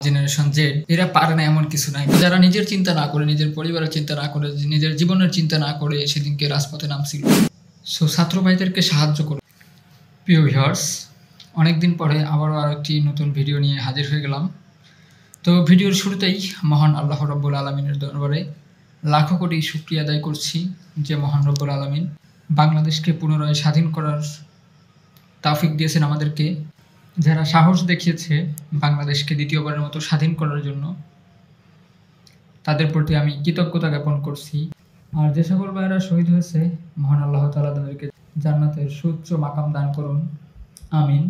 Generation Z এরা পারে না এমন কিছু নাই। যারা নিজের চিন্তা না করে, নিজের পরিবারের চিন্তা না করে, নিজের জীবনের চিন্তা না করে সেদিনকে রাজপথে নামছিল। সো ছাত্র ভাইদেরকে সাহায্য করুন। প্রিয় ভিউয়ার্স, অনেকদিন পরে আবারও আরেকটি নতুন ভিডিও নিয়ে হাজির হয়ে গেলাম। তো ভিডিওর শুরুতেই মহান আল্লাহ রাব্বুল আলামিনের দরবারে লাখো কোটি শুকরিয়া আদায় করছি যে মহান রব্বুল আলামিন বাংলাদেশকে পুনরায় স্বাধীন করার তৌফিক দিয়েছেন আমাদেরকে। যারা সাহস দেখিয়েছে বাংলাদেশকে দ্বিতীয়বারের মতো স্বাধীন করার জন্য, তাদের প্রতি আমি কৃতজ্ঞতা জ্ঞাপন করছি। আর যে সকল ভাইয়েরা শহীদ হয়েছে, মহান আল্লাহ তাআলা তাদেরকে জান্নাতের সুউচ্চ মাকাম দান করুন, আমিন।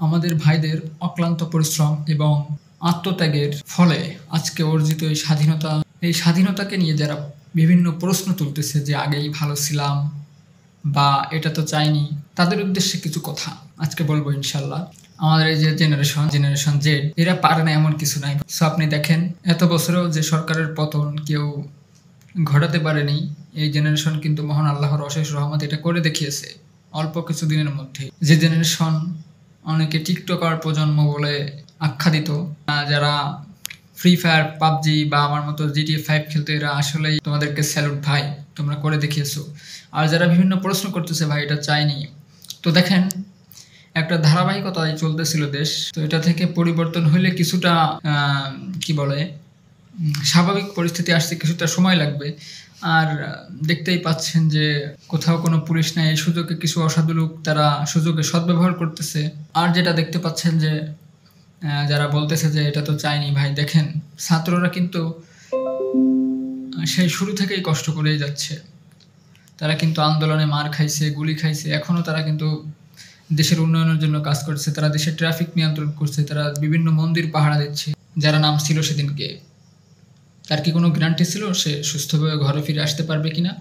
আমাদের ভাইদের অক্লান্ত পরিশ্রম এবং আত্মত্যাগের ফলে আজকে অর্জিত এই স্বাধীনতাকে নিয়ে যারা বিভিন্ন প্রশ্ন তুলতেছে যে আগেই ভালো ছিলাম বা এটা তো চাইনি, তাদের উদ্দেশ্যে কিছু কথা আজকে বলবো ইনশাল্লাহ। আমাদের এই যে জেনারেশন জেড এরা পারে না এমন কিছু নাই। সো আপনি দেখেন, এত বছরেও যে সরকারের পতন কেউ ঘটাতে পারেনি, এই জেনারেশন কিন্তু মহান আল্লাহর অশেষ রহমত এটা করে দেখিয়েছে অল্প কিছু দিনের মধ্যে। যে জেনারেশন অনেকে টিকটকার প্রজন্ম বলে আখ্যায়িত, যারা ফ্রি ফায়ার, পাবজি বা আমার মতো GTA 5 খেলতে, এরা আসলেই তোমাদেরকে স্যালুট ভাই, তোমরা করে দেখিয়েছো। আর যারা বিভিন্ন প্রশ্ন করতেছে ভাই এটা চাইনি, তো দেখেন একটা ধারাবাহিকতায় চলতেছিল দেশ, তো এটা থেকে পরিবর্তন হইলে কিছুটা কি বলে স্বাভাবিক পরিস্থিতি আসতে কিছুটা সময় লাগবে। আর দেখতেই পাচ্ছেন যে কোথাও কোনো পুলিশ নাই, এই সুযোগে কিছু অসাধু লোক তারা সুযোগে সদ্ব্যবহার করতেছে। আর যেটা দেখতে পাচ্ছেন যে যারা বলতেছে যে এটা তো চাইনি, ভাই দেখেন ছাত্ররা কিন্তু সেই শুরু থেকেই কষ্ট করেই যাচ্ছে। তারা কিন্তু আন্দোলনে মার খাইছে, গুলি খাইছে, এখনো তারা কিন্তু দেশের উন্নয়নের জন্য কাজ করছে। তারা দেশের ট্রাফিক নিয়ন্ত্রণ করছে, তারা বিভিন্ন মন্দির পাহারা দিচ্ছে। যারা নাম ছিল সেদিনকে, তার কি কোনো গ্যারান্টি ছিল সে সুস্থভাবে ঘরে ফিরে আসতে পারবে কিনা?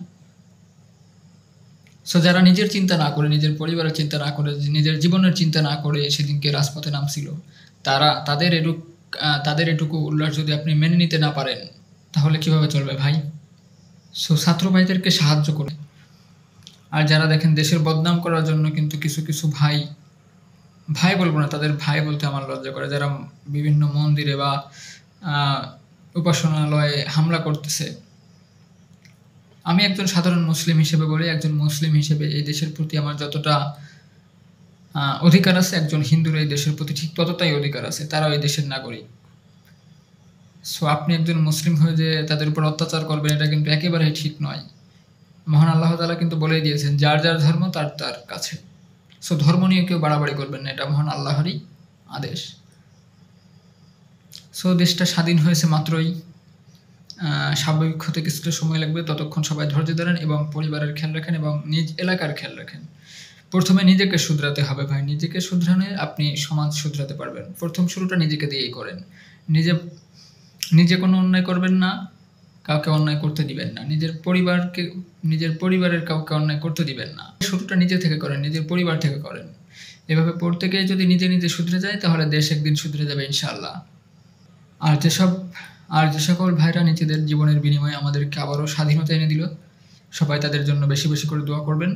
সো যারা নিজের চিন্তা না করে, নিজের পরিবারের চিন্তা না করে, নিজের জীবনের চিন্তা না করে সেদিনকে রাজপথে নামছিল, তাদের এটুকু উল্লাস যদি আপনি মেনে নিতে না পারেন, তাহলে কিভাবে চলবে ভাই? সো ছাত্র ভাইদেরকে সাহায্য করে। আর যারা দেখেন দেশের বদনাম করার জন্য কিন্তু কিছু ভাই বলবো না, তাদের ভাই বলতে আমার লজ্জা করে, যারা বিভিন্ন মন্দিরে বা উপাসনালয়ে হামলা করতেছে। আমি একজন সাধারণ মুসলিম হিসেবে বলি, একজন মুসলিম হিসেবে এই দেশের প্রতি আমার যতটা অধিকার আছে, একজন হিন্দুর এই দেশের প্রতি ঠিক ততটাই অধিকার আছে। তারাও এই দেশের নাগরিক। সো আপনি একজন মুসলিম হয়ে যে তাদের উপর অত্যাচার করবেন, এটা কিন্তু একেবারেই ঠিক নয়। মহান আল্লাহ তাআলা কিন্তু বলেই দিয়েছেন যার যার ধর্ম তার তার কাছে। সো ধর্ম নিয়ে কেউ বাড়াবাড়ি করবেন না, এটা মহান আল্লাহরই আদেশ। সো দেশটা স্বাধীন হয়েছে মাত্রই, স্বাভাবিক হতে কিছুটা সময় লাগবে। ততক্ষণ সবাই ধৈর্য ধরেন এবং পরিবারের খেয়াল রাখেন এবং নিজ এলাকার খেয়াল রাখেন। প্রথমে নিজেকে শুধরাতে হবে ভাই, নিজেকে শুধরালে আপনি সমাজ শুধরাতে পারবেন। প্রথম শুরুটা নিজেকে দিয়েই করেন। নিজে কোনো অন্যায় করবেন না, কাউকে অন্যায় করতে দিবেন না, নিজের পরিবারের কাউকে অন্যায় করতে দিবেন না। শুরুটা নিজে থেকে করেন, নিজের পরিবার থেকে করেন। এভাবে প্রত্যেকে যদি নিজে শুধরে যায়, তাহলে দেশ একদিন শুধরে যাবে ইনশাআল্লাহ। আর যে সকল ভাইরা নিজেদের জীবনের বিনিময়ে আমাদেরকে আবারও স্বাধীনতা এনে দিল, সবাই তাদের জন্য বেশি বেশি করে দোয়া করবেন।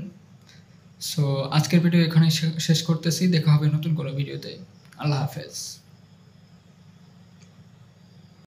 সো আজকের ভিডিও এখানেই শেষ করতেছি। দেখা হবে নতুন কোনো ভিডিওতে। আল্লাহ হাফেজ।